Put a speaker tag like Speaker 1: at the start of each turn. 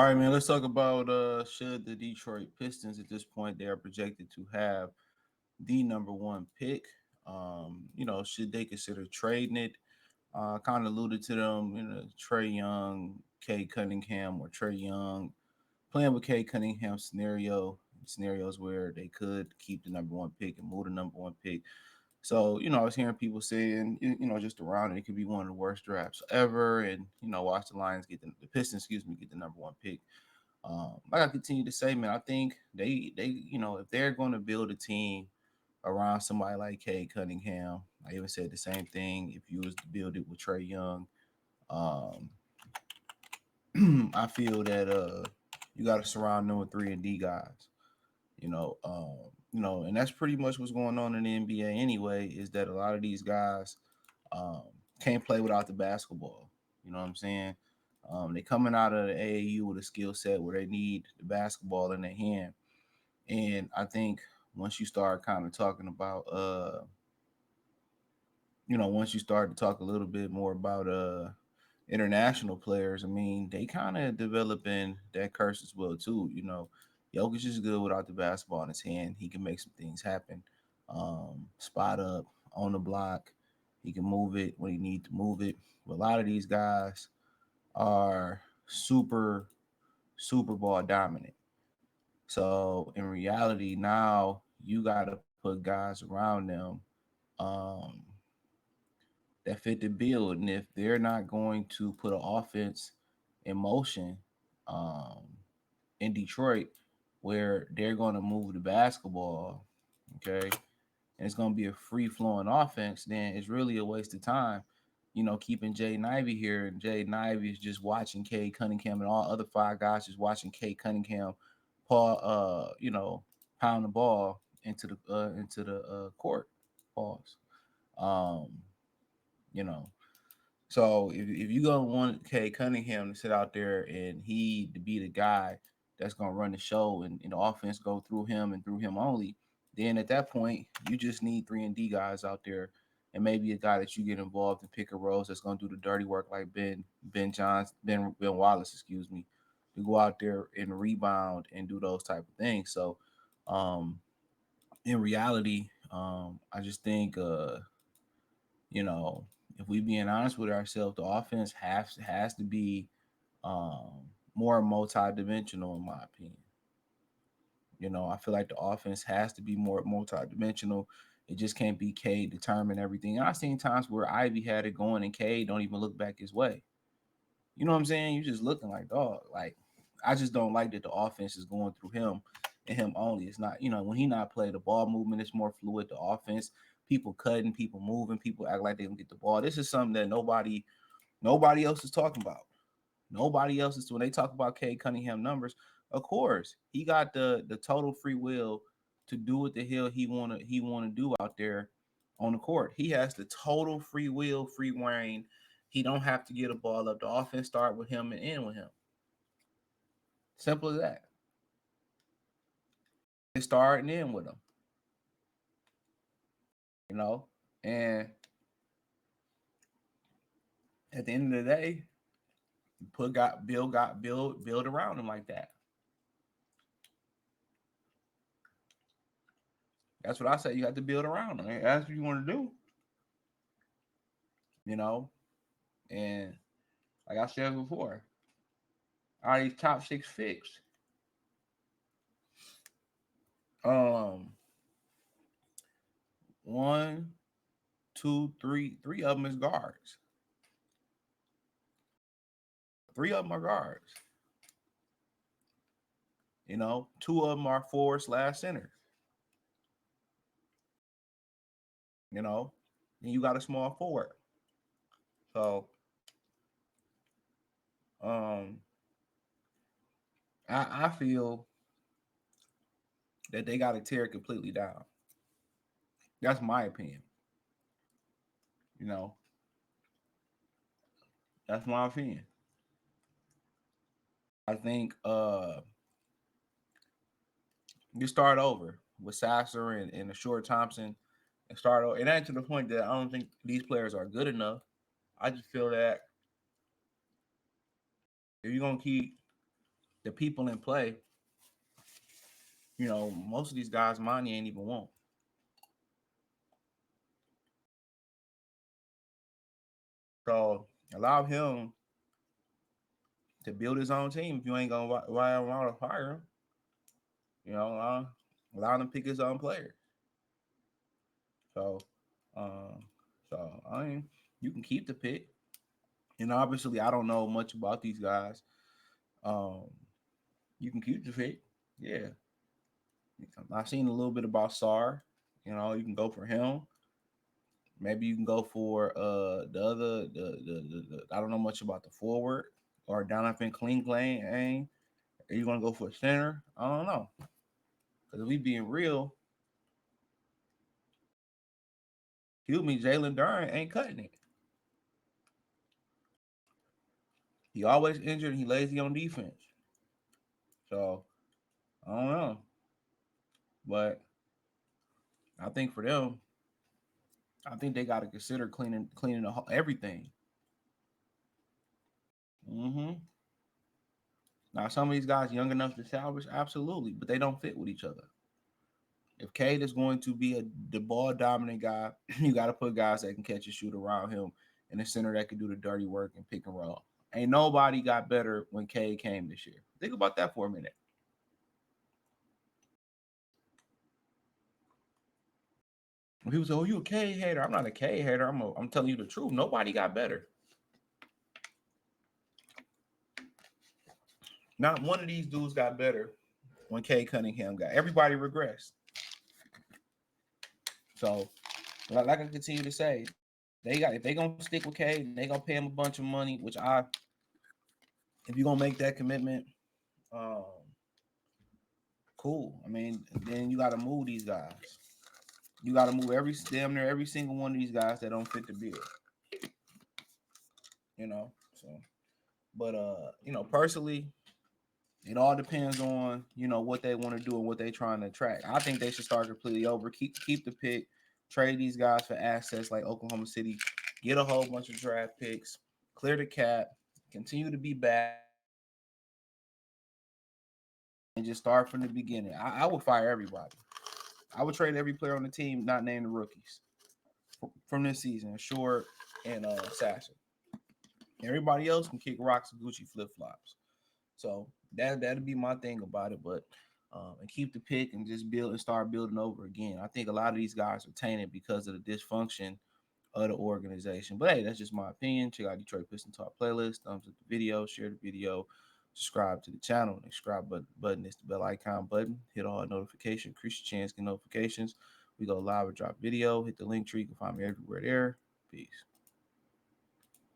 Speaker 1: All right, man. Let's talk about should the Detroit Pistons at this point they are projected to have the number one pick. Should they consider trading it? Kind of alluded to them, Trey Young, Kay Cunningham, or Trey Young playing with Kay Cunningham scenarios where they could keep the number one pick and move the number one pick. So, I was hearing people saying, just around it could be one of the worst drafts ever. And, watch the Lions get the Pistons, get the number one pick. Like I continue to say, man, I think if they're going to build a team around somebody like Kay Cunningham, I even said the same thing if you was to build it with Trey Young. Um, I feel that you got to surround them with 3-and-D guys. And that's pretty much what's going on in the NBA anyway. Is that a lot of these guys um, can't play without the basketball. You know what I'm saying? They coming out of the AAU with a skill set where they need the basketball in their hand. And I think once you start kind of talking about, once you start to talk a little bit more about international players, I mean, they kind of developing that curse as well too. Jokic is good without the basketball in his hand. He can make some things happen. Spot up on the block. He can move it when he needs to move it. But a lot of these guys are super ball dominant. So in reality, now you got to put guys around them um, that fit the bill. And if they're not going to put an offense in motion um, in Detroit, where they're going to move the basketball, okay, and it's going to be a free flowing offense, then it's really a waste of time. Keeping Jay Ivy here, and Jay Ivy is just watching Kay Cunningham and all other five guys just watching Kay Cunningham, Paul, pound the ball into the court. Pause. Um, you know, so if you gonna want Kay Cunningham to sit out there and he to be the guy that's gonna run the show and the offense go through him and through him only, then at that point you just need 3-and-D guys out there, and maybe a guy that you get involved in pick and rolls that's gonna do the dirty work like Ben Wallace, to go out there and rebound and do those type of things. So um in reality, I just think you know, if we being honest with ourselves, the offense has to be more multi-dimensional in my opinion. I feel like the offense has to be more multi-dimensional. It just can't be K determine everything. And I've seen times where Ivy had it going and K don't even look back his way. You know what I'm saying? You're just looking like dog. Like I just don't like that the offense is going through him and him only. It's not, when he not play the ball movement, it's more fluid. The offense, people cutting, people moving, people act like they can get the ball. This is something that nobody else is talking about. Nobody else is when they talk about Cade Cunningham numbers. Of course, he got the total free will to do what the hell he wanna do out there on the court. He has the total free will, free reign. He don't have to get a ball up. The offense start with him and end with him. Simple as that. It start and end with him. You know, and at the end of the day, build around him like that. That's what I say. You have to build around him. That's what you want to do. You know, and like I said before, all these top six picks. Um, one, two, three of them is guards. Three of them are guards. Two of them are forward/slash center. You know, and you got a small forward. So, um, I feel that they got to tear it completely down. That's my opinion. You know, that's my opinion. I think you start over with Sasser and a short Thompson and start over. And that's to the point that I don't think these players are good enough. I just feel that if you're gonna keep the people in play, most of these guys money ain't even want. So allow him to build his own team. If you ain't gonna ride around to fire him, you know, uh, allow him to pick his own players. So, um, so I mean, you can keep the pick. And obviously, I don't know much about these guys. Um, you can keep the pick. Yeah, I've seen a little bit about Sar. You can go for him. Maybe you can go for the other the I don't know much about the forward or Donovan Clean Aim. Are you gonna go for a center? I don't know. Because if we being real, excuse me, Jalen Duren ain't cutting it. He always injured and he lazy on defense. So I don't know. But I think for them, I think they got to consider cleaning everything. Mm-hmm. Now some of these guys young enough to salvage, absolutely, but they don't fit with each other. If Cade is going to be the ball dominant guy, you got to put guys that can catch and shoot around him, and a center that can do the dirty work and pick and roll. Ain't nobody got better when Cade came this year. Think about that for a minute. When people say, "Oh, you a Cade hater?" I'm not a Cade hater. I'm telling you the truth. Nobody got better. Not one of these dudes got better when Cade Cunningham got. Everybody regressed. So, like I continue to say, they got if they gonna stick with Cade, they gonna pay him a bunch of money. Which if you're gonna make that commitment, um, cool. I mean, then you got to move these guys. You got to move damn near every single one of these guys that don't fit the bill. So, but personally, it all depends on what they want to do and what they trying to attract. I think they should start completely over. Keep the pick, trade these guys for assets like Oklahoma City, get a whole bunch of draft picks, clear the cap, continue to be bad, and just start from the beginning. I would fire everybody. I would trade every player on the team not named the rookies from this season. Short and Sasha. Everybody else can kick rocks and Gucci flip flops. So that'd be my thing about it. But and keep the pick and just build and start building over again. I think a lot of these guys are tainted because of the dysfunction of the organization. But hey, that's just my opinion. Check out Detroit Pistons Talk playlist. Thumbs up the video, share the video, subscribe to the channel. The subscribe button is the bell icon button. Hit all notifications. Increase your chance to get notifications. We go live or drop video. Hit the link tree. You can find me everywhere there. Peace.